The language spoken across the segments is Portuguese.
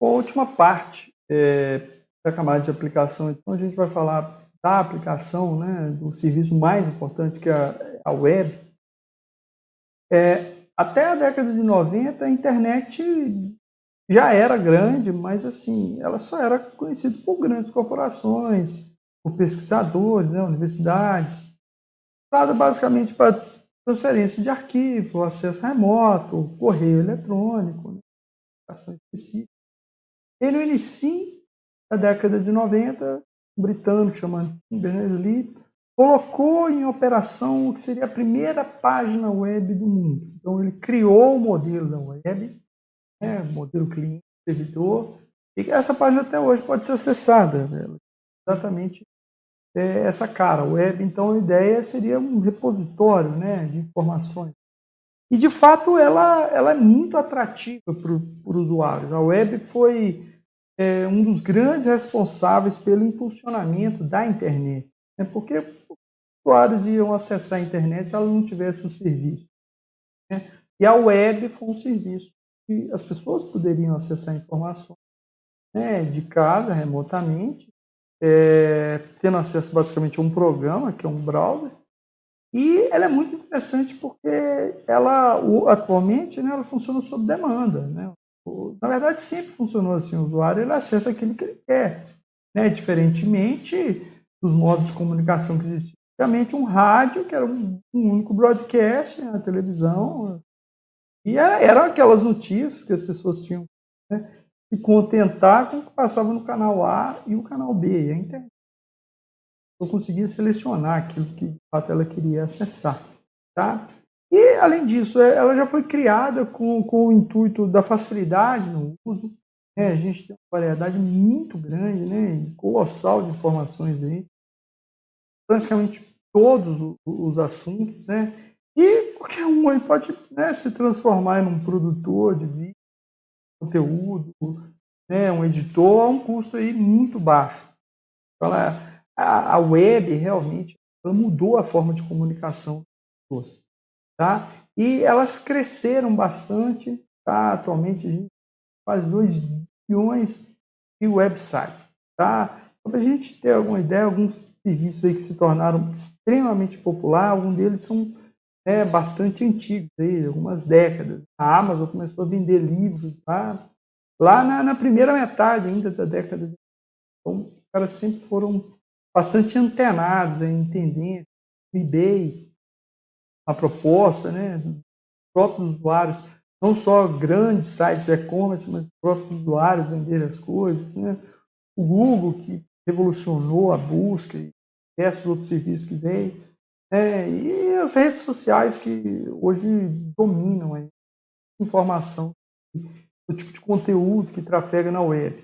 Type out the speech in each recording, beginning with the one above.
A última parte da camada de aplicação, então a gente vai falar da aplicação, né, do serviço mais importante que é a web. Até a década de 90, a internet já era grande, mas assim, ela só era conhecida por grandes corporações, por pesquisadores, né, universidades, usada basicamente para transferência de arquivo, acesso remoto, correio eletrônico, né, aplicação específica. E no início da década de 90, um britânico chamado Tim Berners-Lee colocou em operação o que seria a primeira página web do mundo. Então ele criou o modelo da web, né, modelo cliente-servidor, e essa página até hoje pode ser acessada, né, exatamente essa cara. A web, então, a ideia seria um repositório, né, de informações. E, de fato, ela é muito atrativa para os usuários. A web foi um dos grandes responsáveis pelo impulsionamento da internet, né, porque os usuários iam acessar a internet se ela não tivesse um serviço, né? E a web foi um serviço que as pessoas poderiam acessar informações, né, de casa, remotamente, tendo acesso basicamente a um programa, que é um browser. E ela é muito interessante porque ela, atualmente, né, ela funciona sob demanda, né? Na verdade, sempre funcionou assim, o usuário ele acessa aquilo que ele quer, né? Diferentemente dos modos de comunicação que existiam antigamente, um rádio, que era um único broadcast, né, a televisão, e eram aquelas notícias que as pessoas tinham, né, se contentar com o que passava no canal A e o canal B, e a internet. Eu conseguia selecionar aquilo que de fato ela queria acessar, tá? E além disso, ela já foi criada com o intuito da facilidade no uso, né? A gente tem uma variedade muito grande, né, colossal de informações aí, praticamente todos os assuntos, né? E qualquer um aí pode, né, se transformar em um produtor de vídeo, conteúdo, né, um editor a um custo aí muito baixo. Então, a web realmente ela mudou a forma de comunicação das pessoas, tá? E elas cresceram bastante, tá? Atualmente a gente faz 2 bilhões de websites, tá? Para a gente ter alguma ideia, alguns serviços aí que se tornaram extremamente populares, alguns deles são bastante antigos, aí, algumas décadas. A Amazon começou a vender livros lá na primeira metade ainda da década de... Então, os caras sempre foram bastante antenados, entendendo o eBay, a proposta, né, dos próprios usuários, não só grandes sites e-commerce, mas os próprios usuários venderem as coisas, né? O Google, que revolucionou a busca e diversos outros serviços que veio, e as redes sociais que hoje dominam a informação, o tipo de conteúdo que trafega na web.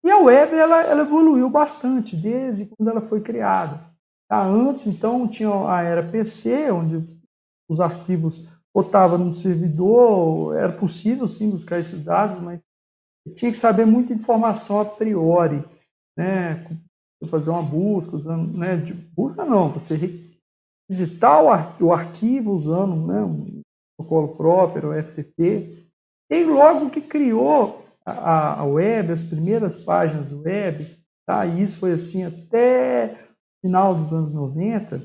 E a web ela evoluiu bastante desde quando ela foi criada. Tá? Antes, então, tinha a era PC, onde os arquivos botavam no servidor, era possível sim buscar esses dados, mas tinha que saber muita informação a priori, né? Fazer uma busca usando, né? De busca não, você requisitar o arquivo usando, né, um protocolo próprio, o FTP. E logo que criou a web, as primeiras páginas web, tá? E isso foi assim até final dos anos 90,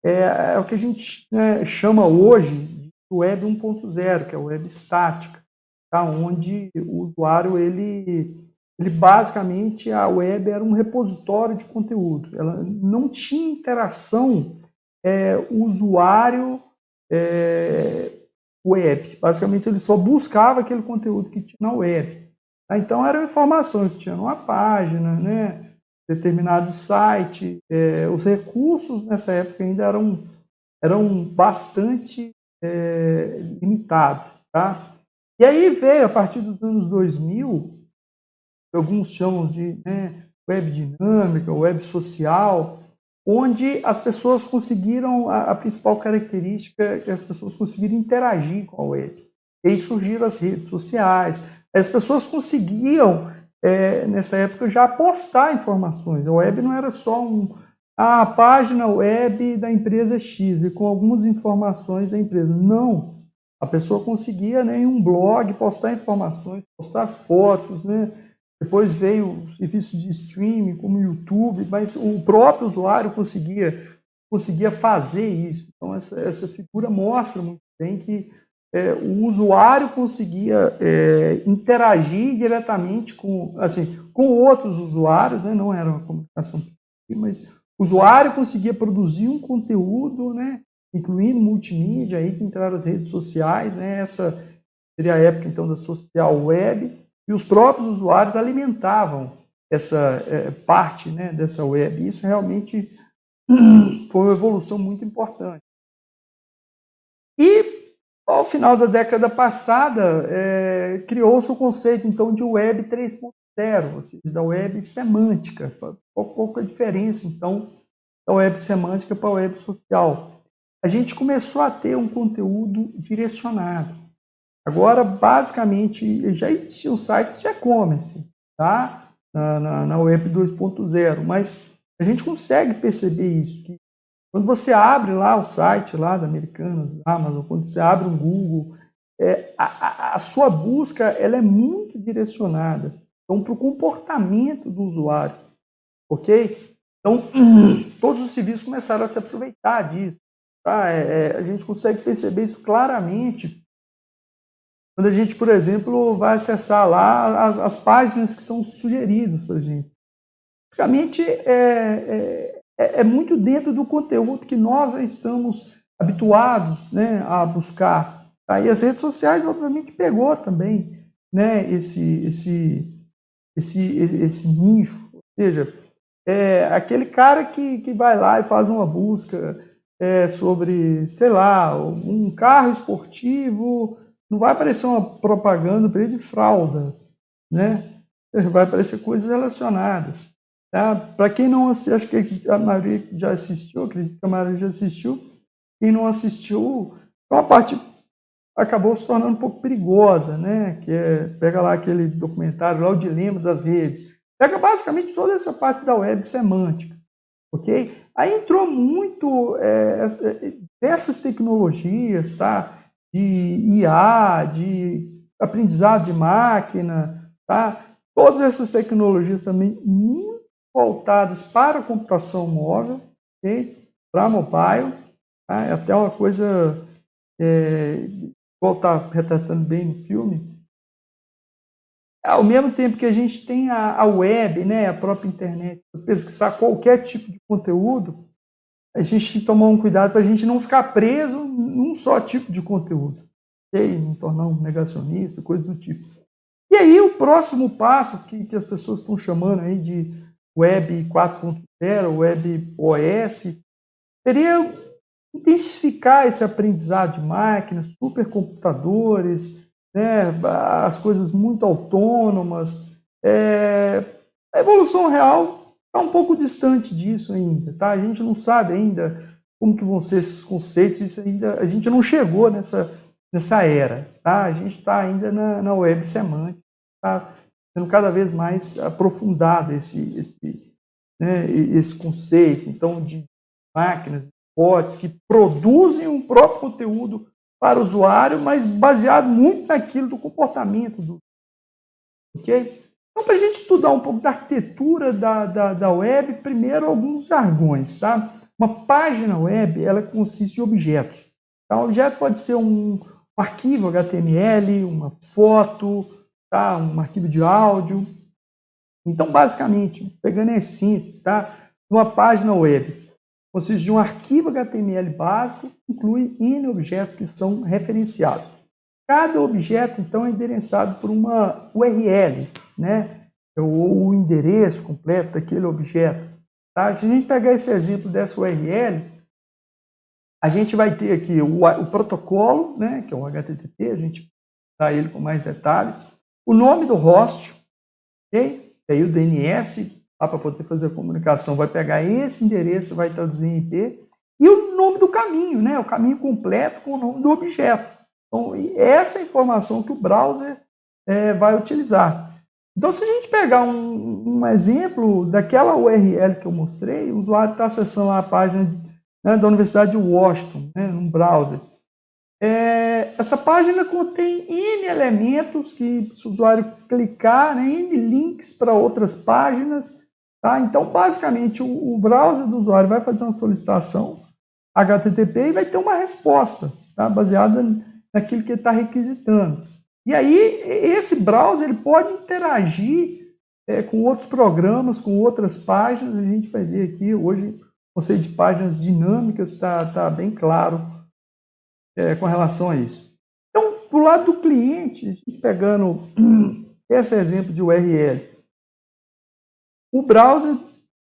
é o que a gente, né, chama hoje de web 1.0, que é a web estática, tá? Onde o usuário, ele basicamente, a web era um repositório de conteúdo, ela não tinha interação usuário web. Basicamente, ele só buscava aquele conteúdo que tinha na web. Então, eram informações que tinham numa página, né, determinado site. Os recursos nessa época ainda eram bastante limitados. Tá? E aí veio, a partir dos anos 2000, que alguns chamam de, né, web dinâmica, web social, onde as pessoas conseguiram, a principal característica é que as pessoas conseguiram interagir com a web. E aí surgiram as redes sociais, as pessoas conseguiam, nessa época, já postar informações. A web não era só a página web da empresa X e com algumas informações da empresa. Não. A pessoa conseguia, né, em um blog postar informações, postar fotos, né? Depois veio o serviço de streaming, como o YouTube, mas o próprio usuário conseguia fazer isso. Então, essa figura mostra muito bem que o usuário conseguia interagir diretamente com, assim, com outros usuários, né? Não era uma comunicação, mas o usuário conseguia produzir um conteúdo, né? Incluindo multimídia, aí que entraram as redes sociais, né? Essa seria a época, então, da social web, e os próprios usuários alimentavam essa parte, né, dessa web. Isso realmente foi uma evolução muito importante. E, ao final da década passada, criou-se o conceito, então, de web 3.0, ou seja, da web semântica. Qual é a diferença, então, da web semântica para a web social? A gente começou a ter um conteúdo direcionado. Agora, basicamente, já existiam sites de e-commerce, tá? Na web 2.0, mas a gente consegue perceber isso, que quando você abre lá o site lá da Americanas, Amazon, quando você abre um Google, a sua busca ela é muito direcionada, então, para o comportamento do usuário, ok? Então, todos os serviços começaram a se aproveitar disso, tá? A gente consegue perceber isso claramente quando a gente, por exemplo, vai acessar lá as páginas que são sugeridas para a gente. Basicamente, é muito dentro do conteúdo que nós já estamos habituados, né, a buscar. Tá? E as redes sociais, obviamente, pegou também, né, esse nicho. Ou seja, aquele cara que vai lá e faz uma busca sobre, sei lá, um carro esportivo. Não vai aparecer uma propaganda para ele de fralda, né? Vai aparecer coisas relacionadas. Tá? Para quem não assistiu, acho que a maioria já assistiu, acredito que a maioria já assistiu. Quem não assistiu, uma parte acabou se tornando um pouco perigosa, né? Pega lá aquele documentário, lá o Dilema das Redes. Pega basicamente toda essa parte da web semântica, ok? Aí entrou muito dessas tecnologias, tá? De IA, de aprendizado de máquina, tá? Todas essas tecnologias também muito voltadas para a computação móvel, okay? Para mobile, tá? É até uma coisa, igual está retratando bem no filme, ao mesmo tempo que a gente tem a web, né, a própria internet, para pesquisar qualquer tipo de conteúdo, a gente tem que tomar um cuidado para a gente não ficar preso num só tipo de conteúdo, okay? Não tornar um negacionista, coisa do tipo. E aí o próximo passo que as pessoas estão chamando aí de Web 4.0, Web OS, seria intensificar esse aprendizado de máquinas, supercomputadores, né, as coisas muito autônomas. A evolução real está um pouco distante disso ainda, tá? A gente não sabe ainda como que vão ser esses conceitos, isso ainda, a gente não chegou nessa era, tá? A gente está ainda na web semântica, está sendo cada vez mais aprofundado esse conceito, então, de máquinas, bots que produzem um próprio conteúdo para o usuário, mas baseado muito naquilo do comportamento do, ok? Então, para a gente estudar um pouco da arquitetura da web, primeiro alguns jargões, tá? Uma página web, ela consiste de objetos. Tá? Um objeto pode ser um arquivo HTML, uma foto, tá? Um arquivo de áudio. Então, basicamente, pegando a essência, tá? Uma página web consiste de um arquivo HTML básico, inclui N objetos que são referenciados. Cada objeto, então, é endereçado por uma URL, né? O endereço completo daquele objeto. Tá? Se a gente pegar esse exemplo dessa URL, a gente vai ter aqui o protocolo, né? Que é o HTTP, a gente dá ele com mais detalhes. O nome do host, ok? E aí o DNS, para poder fazer a comunicação, vai pegar esse endereço, vai traduzir em IP, e o nome do caminho, né? O caminho completo com o nome do objeto. Então, essa é a informação que o browser vai utilizar. Então, se a gente pegar um exemplo daquela URL que eu mostrei, o usuário está acessando lá a página, né, da Universidade de Washington, né, num browser. Essa página contém N elementos que, se o usuário clicar, né, N links para outras páginas. Tá? Então, basicamente, o browser do usuário vai fazer uma solicitação HTTP e vai ter uma resposta, tá? Baseada naquilo que ele está requisitando. E aí, esse browser ele pode interagir com outros programas, com outras páginas. A gente vai ver aqui, hoje, o conceito de páginas dinâmicas está bem claro com relação a isso. Então, do lado do cliente, a gente pegando esse exemplo de URL, o browser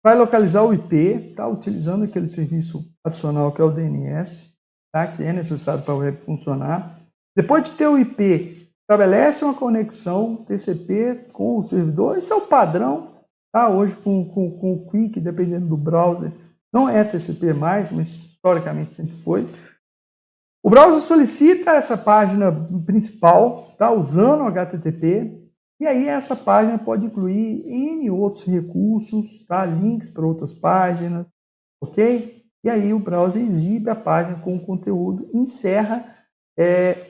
vai localizar o IP, tá? Utilizando aquele serviço adicional que é o DNS, tá? Que é necessário para a web funcionar. Depois de ter o IP, estabelece uma conexão TCP com o servidor. Esse é o padrão, tá? Hoje com o Quick, dependendo do browser, não é TCP mais, mas historicamente sempre foi. O browser solicita essa página principal, tá? Usando o HTTP. E aí essa página pode incluir N outros recursos, tá? Links para outras páginas, ok? E aí o browser exibe a página com o conteúdo e encerra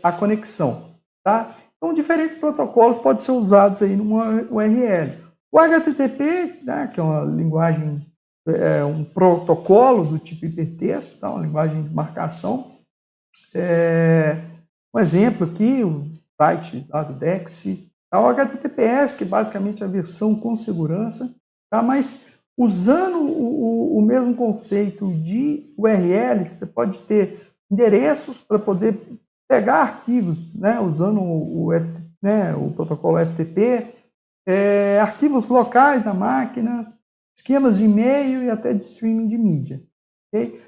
a conexão, tá? Então, diferentes protocolos podem ser usados aí numa URL. O HTTP, né, que é uma linguagem, um protocolo do tipo hipertexto, tá? Uma linguagem de marcação. Um exemplo aqui, o site lá do DEX, o HTTPS, que basicamente é a versão com segurança, tá? Mas usando o mesmo conceito de URL, você pode ter endereços para poder pegar arquivos, né? Usando o protocolo FTP, arquivos locais na máquina, esquemas de e-mail e até de streaming de mídia. Okay?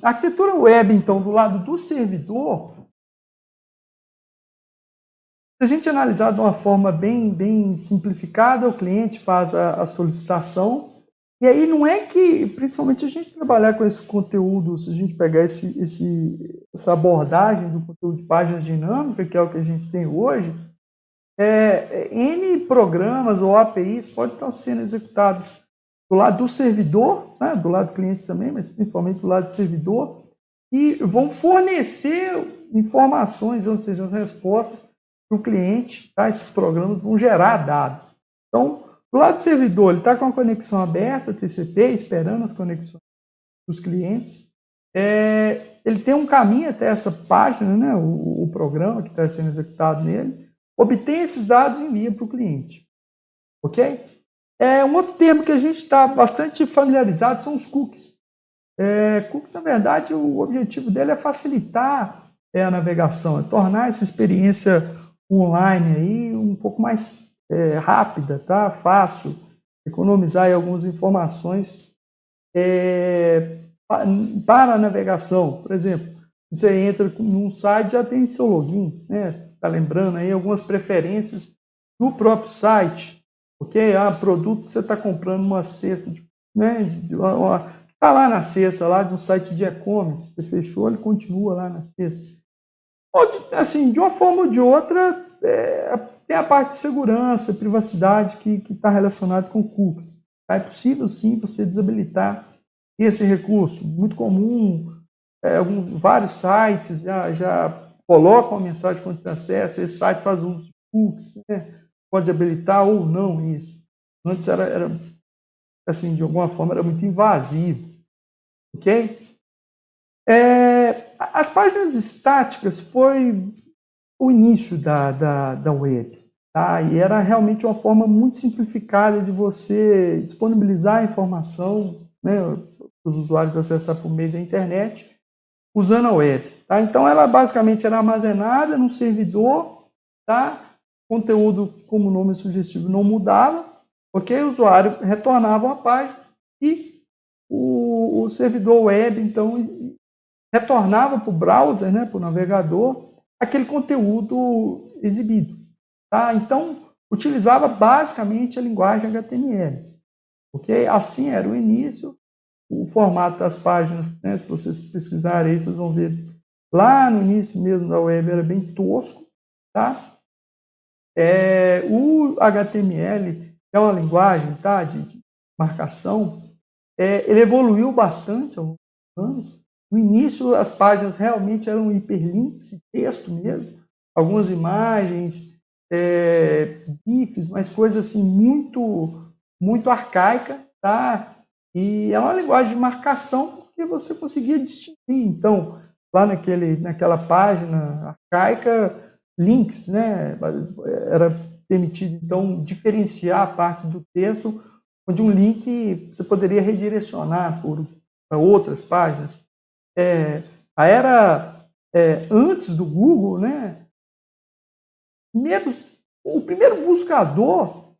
A arquitetura web, então, do lado do servidor, se a gente analisar de uma forma bem simplificada, o cliente faz a solicitação, e aí não é que, principalmente, a gente trabalhar com esse conteúdo, se a gente pegar essa abordagem do conteúdo de página dinâmica, que é o que a gente tem hoje, N programas ou APIs podem estar sendo executados do lado do servidor, né, do lado do cliente também, mas principalmente do lado do servidor, e vão fornecer informações, ou seja, as respostas para o cliente, tá? Esses programas vão gerar dados. Então, do lado do servidor, ele está com a conexão aberta, TCP, esperando as conexões dos clientes. Ele tem um caminho até essa página, né? O programa que está sendo executado nele, obtém esses dados e envia para o cliente. Ok? Um outro termo que a gente está bastante familiarizado são os cookies. Cookies, na verdade, o objetivo dele é facilitar a navegação, é tornar essa experiência online aí um pouco mais rápida, tá? Fácil, economizar aí algumas informações para a navegação. Por exemplo, você entra num site, já tem seu login, né? Tá lembrando aí algumas preferências do próprio site, ok? Produto que você está comprando uma cesta, né? Está lá na cesta, lá de um site de e-commerce, você fechou, ele continua lá na cesta. Assim, de uma forma ou de outra, tem a parte de segurança, privacidade que está relacionada com cookies. É possível, sim, você desabilitar esse recurso. Muito comum, vários sites já colocam a mensagem quando você acessa, esse site faz uso de cookies, né? Pode habilitar ou não isso. Antes era assim, de alguma forma, era muito invasivo. Ok? As páginas estáticas foi o início da web, tá? E era realmente uma forma muito simplificada de você disponibilizar a informação, né, para os usuários acessar por meio da internet, usando a web. Tá? Então, ela basicamente era armazenada num servidor, tá? Conteúdo, como o nome sugestivo, não mudava, ok? O usuário retornava a página e o servidor web, então, retornava para o browser, né, para o navegador, aquele conteúdo exibido. Tá? Então, utilizava basicamente a linguagem HTML. Okay? Assim era o início. O formato das páginas, né, se vocês pesquisarem aí, vocês vão ver lá no início mesmo da web era bem tosco. Tá? O HTML é uma linguagem, tá, de marcação. Ele evoluiu bastante ao longo dos anos. No início, as páginas realmente eram hiperlinks, texto mesmo, algumas imagens, GIFs, mas coisa assim muito arcaica, tá? E é uma linguagem de marcação porque você conseguia distinguir. Então, lá naquela página arcaica, links, né? Era permitido, então, diferenciar a parte do texto, onde um link você poderia redirecionar para outras páginas. A era antes do Google, né? O primeiro buscador,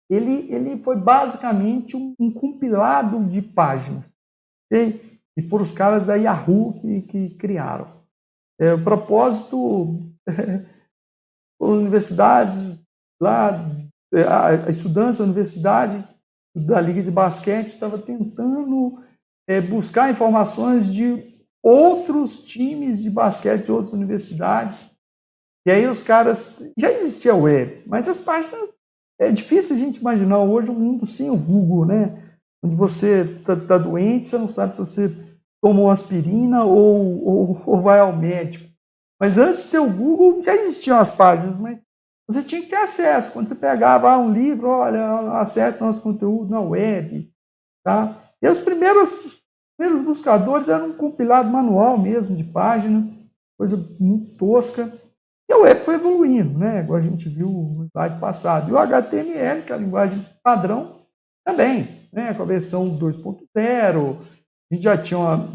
ele foi basicamente um compilado de páginas. Okay? E foram os caras da Yahoo que criaram. O propósito, universidades lá, estudantes da universidade da Liga de Basquete estava tentando buscar informações de outros times de basquete de outras universidades. E aí os caras... Já existia web, mas as páginas... É difícil a gente imaginar hoje um mundo sem o Google, né? Onde você está doente, você não sabe se você tomou aspirina ou vai ao médico. Mas antes de ter o Google, já existiam as páginas, mas você tinha que ter acesso. Quando você pegava um livro, olha, acesse nosso conteúdo na web. Tá? E os primeiros buscadores eram um compilado manual mesmo, de página, coisa muito tosca. E a web foi evoluindo, né? Igual a gente viu no slide passado. E o HTML, que é a linguagem padrão, também, né? Com a versão 2.0, a gente já tinha uma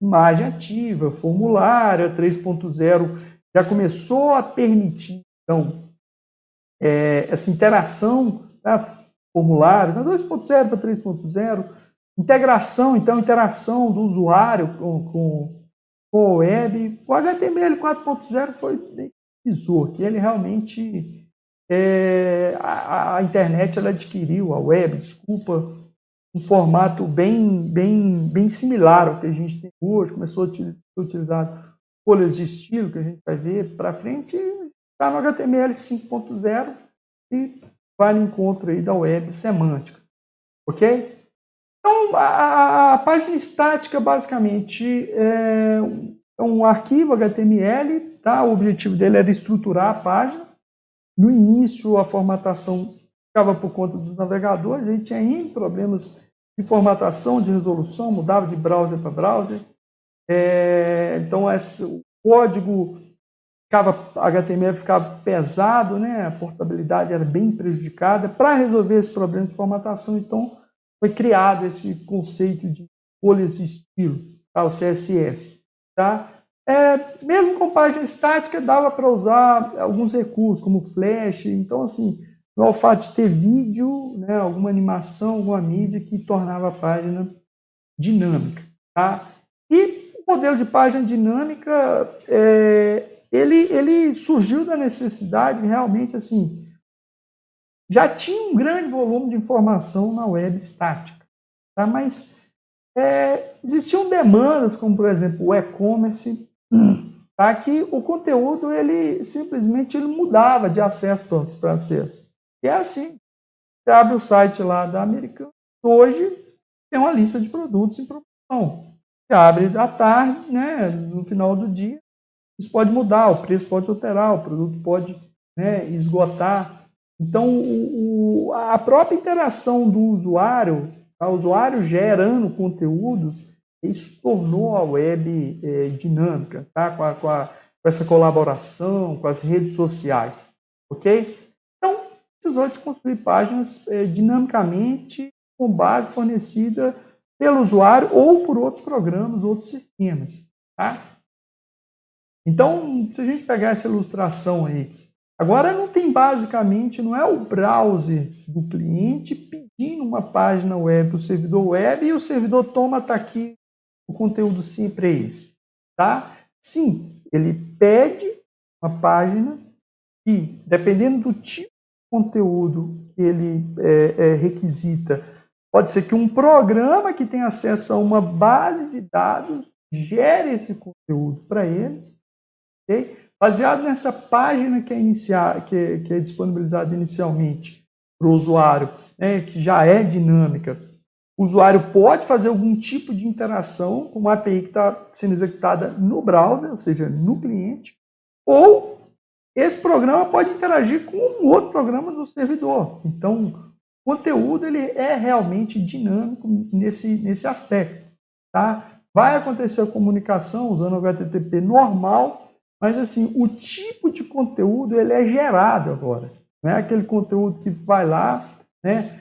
imagem ativa, formulário, 3.0 já começou a permitir, então, essa interação, tá? Formulários, 2.0 para 3.0, integração, então, interação do usuário com a web. O HTML 4.0 foi divisor, que ele realmente, a internet ela adquiriu, a web, desculpa, um formato bem similar ao que a gente tem hoje, começou a ser utilizado folhas de estilo, que a gente vai ver para frente, está no HTML 5.0 e vai no encontro aí da web semântica, ok? Então, a página estática, basicamente, é um arquivo HTML, tá? O objetivo dele era estruturar a página. No início, a formatação ficava por conta dos navegadores, a gente tinha N problemas de formatação, de resolução, mudava de browser para browser. Então, o código HTML ficava pesado, né? A portabilidade era bem prejudicada. Para resolver esse problema de formatação, então, foi criado esse conceito de folhas de estilo, tá? O CSS. Tá? Mesmo com página estática, dava para usar alguns recursos, como Flash. Então, assim, o fato de ter vídeo, né, alguma animação, alguma mídia que tornava a página dinâmica. Tá? E o modelo de página dinâmica, ele surgiu da necessidade, realmente, assim, já tinha um grande volume de informação na web estática, tá? Mas existiam demandas, como, por exemplo, o e-commerce, tá? Que o conteúdo ele simplesmente mudava de acesso para acesso. E é assim, você abre o site lá da Americanas, hoje tem uma lista de produtos em promoção. Você abre à tarde, né, no final do dia, isso pode mudar, o preço pode alterar, o produto pode, né, esgotar. Então, a própria interação do usuário, tá? O usuário gerando conteúdos, isso tornou a web dinâmica, tá? Com essa colaboração, com as redes sociais, ok? Então, precisou de construir páginas dinamicamente com base fornecida pelo usuário ou por outros programas, outros sistemas, tá? Então, se a gente pegar essa ilustração aí, agora não é o browser do cliente pedindo uma página web para o servidor web e o servidor tá aqui, o conteúdo sempre é esse, tá? Sim, ele pede uma página e, dependendo do tipo de conteúdo que ele requisita, pode ser que um programa que tem acesso a uma base de dados gere esse conteúdo para ele, okay? Baseado nessa página que é disponibilizada inicialmente para o usuário, né, que já é dinâmica, o usuário pode fazer algum tipo de interação com uma API que está sendo executada no browser, ou seja, no cliente, ou esse programa pode interagir com um outro programa do servidor. Então, o conteúdo ele é realmente dinâmico nesse aspecto. Tá? Vai acontecer a comunicação usando o HTTP normal, mas assim, o tipo de conteúdo ele é gerado agora. Não é aquele conteúdo que vai lá, né?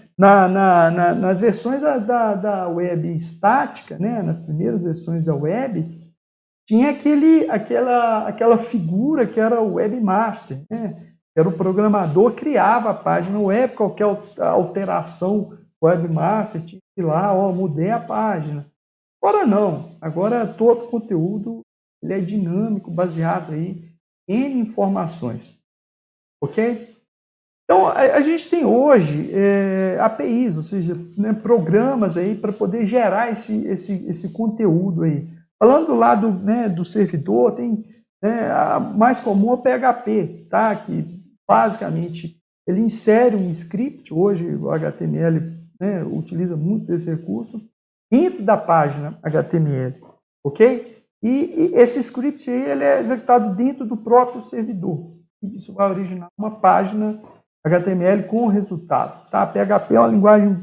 Nas versões da web estática, né? Nas primeiras versões da web, tinha aquela figura que era o webmaster, né? Era o programador que criava a página web, qualquer alteração, o webmaster tinha que ir lá, mudei a página. Agora não, agora todo o conteúdo ele é dinâmico, baseado aí em informações, ok? Então, a gente tem hoje APIs, ou seja, né, programas aí para poder gerar esse conteúdo aí. Falando do lado, né, do servidor, tem, né, a mais comum é o PHP, tá? Que basicamente ele insere um script, hoje o HTML, né, utiliza muito desse recurso, dentro da página HTML, ok? E esse script aí, ele é executado dentro do próprio servidor. E isso vai originar uma página HTML com resultado. Tá? PHP é uma linguagem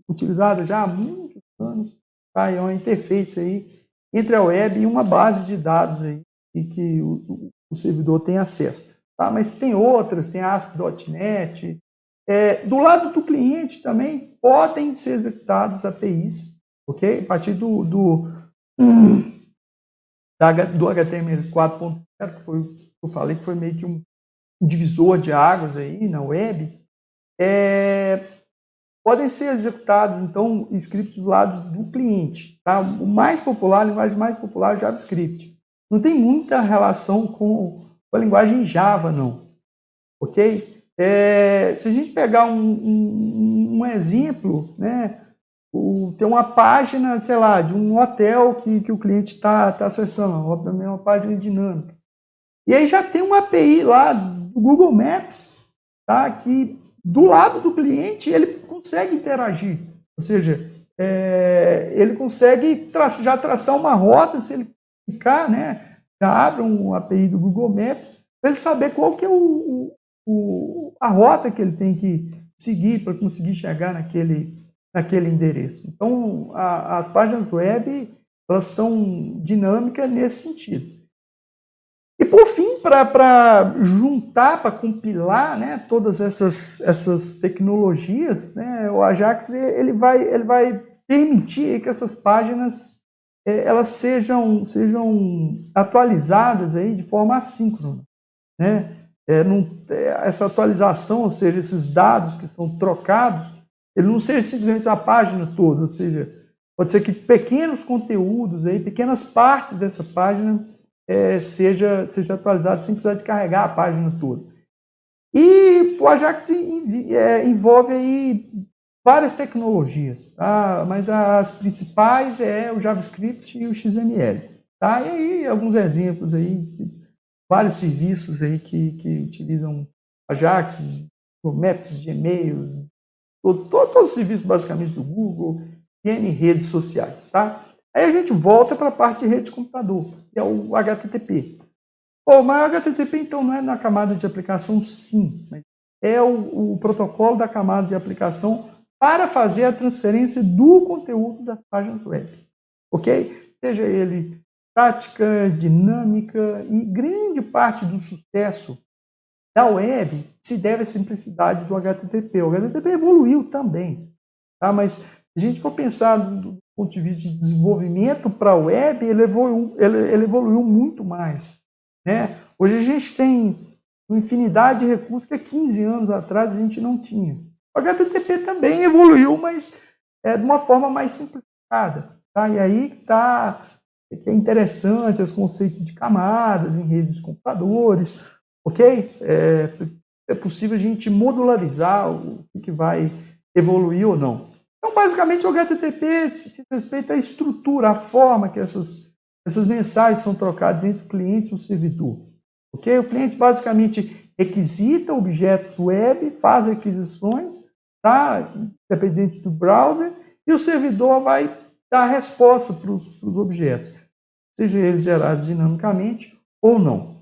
utilizada já há muitos anos, tá? É uma interface aí entre a web e uma base de dados aí, e que o servidor tem acesso. Tá? Mas tem outras, tem ASP.NET. Do lado do cliente também podem ser executados APIs, ok? A partir do HTML 4.0, que foi o que eu falei, que foi meio que um divisor de águas aí na web, podem ser executados, então, scripts do lado do cliente. Tá? O mais popular, a linguagem mais popular é o JavaScript. Não tem muita relação com a linguagem Java, não. Ok? Se a gente pegar um exemplo, né, tem uma página, sei lá, de um hotel que o cliente está acessando, obviamente é uma página dinâmica. E aí já tem uma API lá do Google Maps, tá, que do lado do cliente ele consegue interagir. Ou seja, ele consegue já traçar uma rota, se ele clicar, né, já abre uma API do Google Maps, para ele saber qual que é a rota que ele tem que seguir para conseguir chegar naquele endereço. Então, as páginas web, elas estão dinâmicas nesse sentido. E, por fim, para juntar, para compilar, né, todas essas tecnologias, né, o Ajax ele vai permitir que essas páginas elas sejam atualizadas aí de forma assíncrona. Né? Essa atualização, ou seja, esses dados que são trocados, ele não seja simplesmente a página toda, ou seja, pode ser que pequenos conteúdos, aí, pequenas partes dessa página seja atualizado sem precisar de carregar a página toda. E o Ajax envolve aí várias tecnologias, tá? Mas as principais é o JavaScript e o XML. Tá? E aí alguns exemplos aí, vários serviços aí que utilizam Ajax, Maps, Gmail, todos os serviços basicamente do Google e em redes sociais. Tá? Aí a gente volta para a parte de rede de computador, que é o HTTP. Mas o HTTP, então, não é na camada de aplicação, sim. Mas é o protocolo da camada de aplicação para fazer a transferência do conteúdo das páginas web. Ok? Seja ele estática, dinâmica, e grande parte do sucesso da web se deve à simplicidade do HTTP. O HTTP evoluiu também, tá? Mas se a gente for pensar do ponto de vista de desenvolvimento para a web, ele evoluiu muito mais. Né? Hoje a gente tem uma infinidade de recursos que há 15 anos atrás a gente não tinha. O HTTP também evoluiu, mas de uma forma mais simplificada. Tá? E aí que é interessante os conceitos de camadas em redes de computadores, ok? É possível a gente modularizar o que vai evoluir ou não. Então, basicamente, o HTTP se respeita à estrutura, à forma que essas mensagens são trocadas entre o cliente e o servidor. Okay? O cliente basicamente requisita objetos web, faz requisições, tá? Dependente do browser, e o servidor vai dar a resposta para os objetos, seja eles gerados dinamicamente ou não.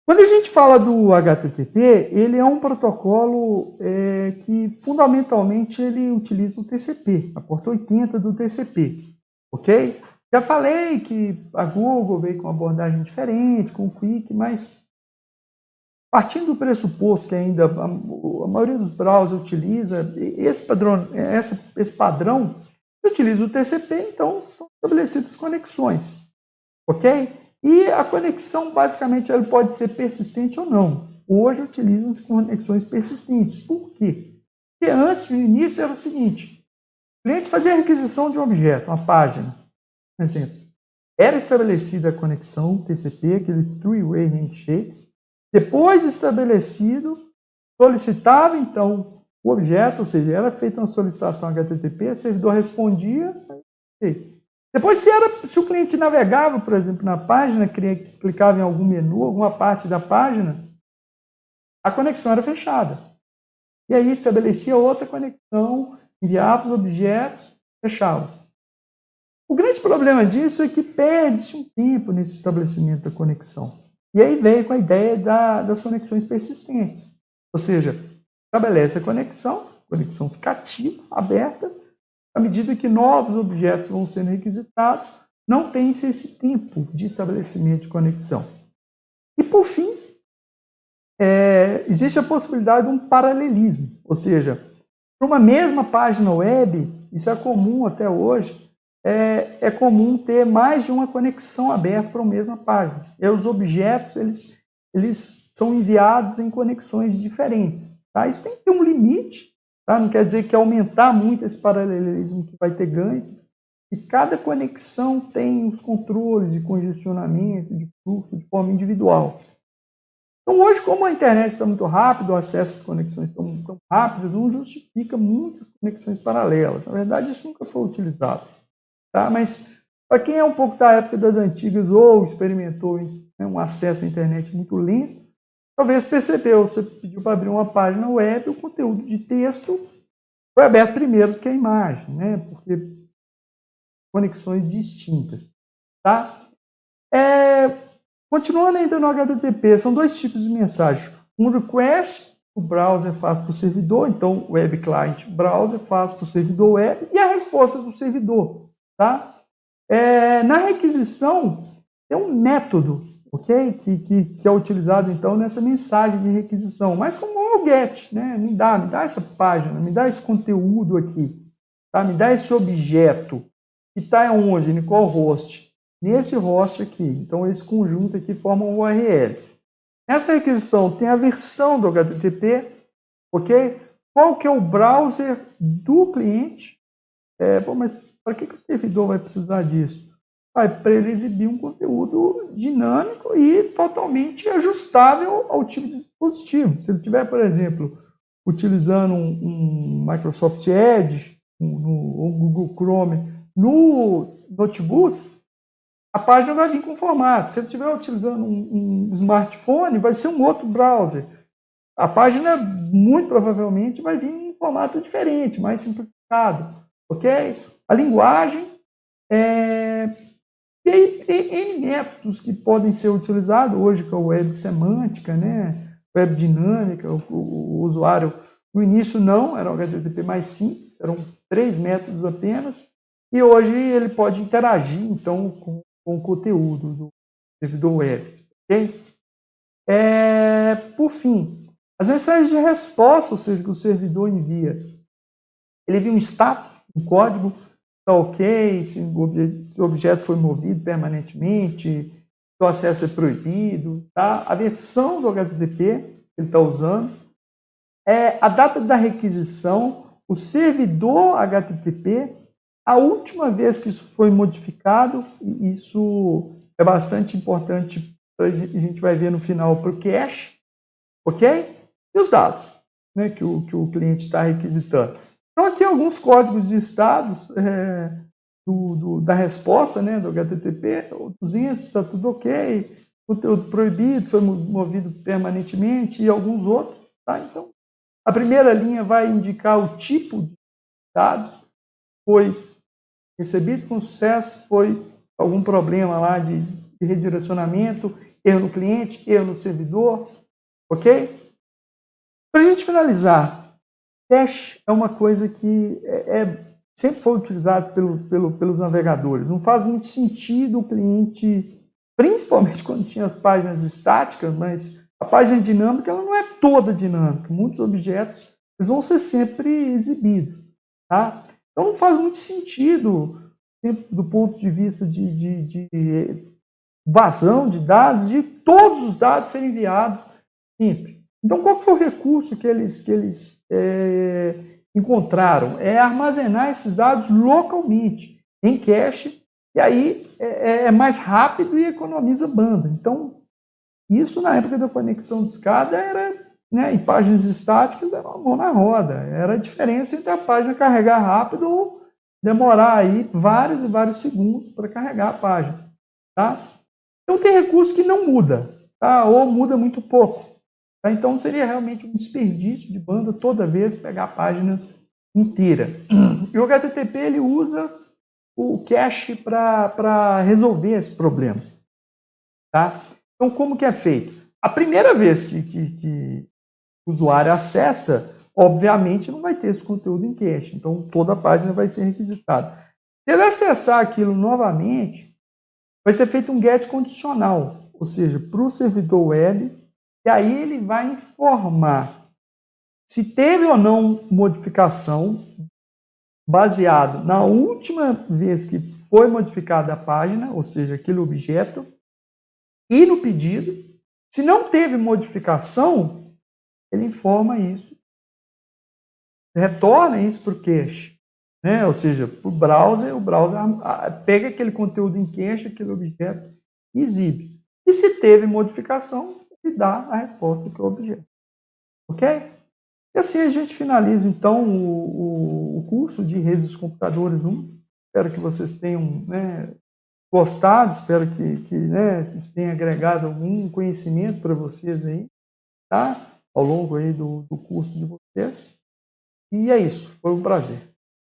Quando a gente fala do HTTP, ele é um protocolo que fundamentalmente ele utiliza o TCP, a porta 80 do TCP, ok? Já falei que a Google veio com uma abordagem diferente, com o Quick, mas partindo do pressuposto que ainda a maioria dos browsers utiliza esse padrão, utiliza o TCP, então são estabelecidas conexões, ok? E a conexão, basicamente, ela pode ser persistente ou não. Hoje utilizam-se conexões persistentes. Por quê? Porque antes, no início, era o seguinte: o cliente fazia a requisição de um objeto, uma página, por exemplo. Era estabelecida a conexão TCP, aquele three-way handshake. Depois de estabelecido, solicitava, então, o objeto, ou seja, era feita uma solicitação HTTP, o servidor respondia, ok. Depois, se o cliente navegava, por exemplo, na página, clicava em algum menu, alguma parte da página, a conexão era fechada. E aí estabelecia outra conexão, enviava os objetos, fechava. O grande problema disso é que perde-se um tempo nesse estabelecimento da conexão. E aí veio com a ideia das conexões persistentes. Ou seja, estabelece a conexão fica ativa, aberta, à medida que novos objetos vão sendo requisitados, não tem-se esse tempo de estabelecimento de conexão. E, por fim, existe a possibilidade de um paralelismo, ou seja, para uma mesma página web, isso é comum até hoje, é comum ter mais de uma conexão aberta para a mesma página. E os objetos eles são enviados em conexões diferentes. Tá? Isso tem que ter um limite. Tá? Não quer dizer que aumentar muito esse paralelismo que vai ter ganho. E cada conexão tem os controles de congestionamento, de fluxo, de forma individual. Então, hoje, como a internet está muito rápida, o acesso às conexões estão tão rápidas, não justifica muitas conexões paralelas. Na verdade, isso nunca foi utilizado. Tá? Mas, para quem é um pouco da época das antigas ou experimentou um acesso à internet muito lento, talvez percebeu, você pediu para abrir uma página web, o conteúdo de texto foi aberto primeiro do que a imagem, né? Porque conexões distintas. Tá? Continuando ainda no HTTP, são dois tipos de mensagem. Um request, o browser faz para o servidor, então o web client browser faz para o servidor web, e a resposta do servidor. Tá? Na requisição, tem um método, ok? Que é utilizado então nessa mensagem de requisição, mas como o GET, né? Me dá essa página, me dá esse conteúdo aqui, tá? Me dá esse objeto, que está onde? Em qual host? Nesse host aqui. Então, esse conjunto aqui forma um URL. Nessa requisição tem a versão do HTTP, ok? Qual que é o browser do cliente? Mas para que o servidor vai precisar disso? Para ele exibir um conteúdo dinâmico e totalmente ajustável ao tipo de dispositivo. Se ele estiver, por exemplo, utilizando um Microsoft Edge, um Google Chrome no notebook, a página vai vir com formato. Se ele estiver utilizando um smartphone, vai ser um outro browser. A página, muito provavelmente, vai vir em formato diferente, mais simplificado. Ok? A linguagem. E aí, tem métodos que podem ser utilizados hoje, que é o web semântica, né? Web dinâmica, o usuário. No início não, era o HTTP mais simples, eram 3 métodos apenas. E hoje ele pode interagir, então, com o conteúdo do servidor web. Okay? Por fim, as mensagens de resposta, ou seja, que o servidor envia, ele envia um status, um código, está ok, se o objeto foi movido permanentemente, se o acesso é proibido, tá? A versão do HTTP que ele está usando, a data da requisição, o servidor HTTP, a última vez que isso foi modificado, e isso é bastante importante, a gente vai ver no final para o cache, ok? E os dados, né, que o cliente está requisitando. Então, aqui alguns códigos de estados da resposta, né, do HTTP, o 200 está tudo ok, conteúdo proibido, foi movido permanentemente, e alguns outros. Tá? Então, a primeira linha vai indicar o tipo de dados, foi recebido com sucesso, foi algum problema lá de redirecionamento, erro no cliente, erro no servidor, ok? Para a gente finalizar, cache é uma coisa que sempre foi utilizado pelos navegadores. Não faz muito sentido o cliente, principalmente quando tinha as páginas estáticas, mas a página dinâmica ela não é toda dinâmica. Muitos objetos eles vão ser sempre exibidos. Tá? Então não faz muito sentido, do ponto de vista de vazão de dados, de todos os dados serem enviados sempre. Então, qual foi o recurso que eles encontraram? É armazenar esses dados localmente, em cache, e aí é mais rápido e economiza banda. Então, isso na época da conexão de escada era, né, em páginas estáticas, era uma mão na roda. Era a diferença entre a página carregar rápido ou demorar aí vários e vários segundos para carregar a página. Tá? Então, tem recurso que não muda, tá? Ou muda muito pouco. Tá? Então, seria realmente um desperdício de banda toda vez pegar a página inteira. E o HTTP ele usa o cache para resolver esse problema. Tá? Então, como que é feito? A primeira vez que o usuário acessa, obviamente não vai ter esse conteúdo em cache. Então, toda a página vai ser requisitada. Se ele acessar aquilo novamente, vai ser feito um GET condicional, ou seja, para o servidor web, e aí ele vai informar se teve ou não modificação baseado na última vez que foi modificada a página, ou seja, aquele objeto, e no pedido. Se não teve modificação, ele informa isso, retorna isso para o cache, né? Ou seja, para o browser pega aquele conteúdo em cache, aquele objeto, e exibe. E se teve modificação, ele dá a resposta para o objeto. Ok? E assim a gente finaliza, então, o curso de redes dos computadores 1. Espero que vocês tenham, né, gostado, espero que né, isso tenha agregado algum conhecimento para vocês aí, tá? Ao longo aí do curso de vocês. E é isso, foi um prazer.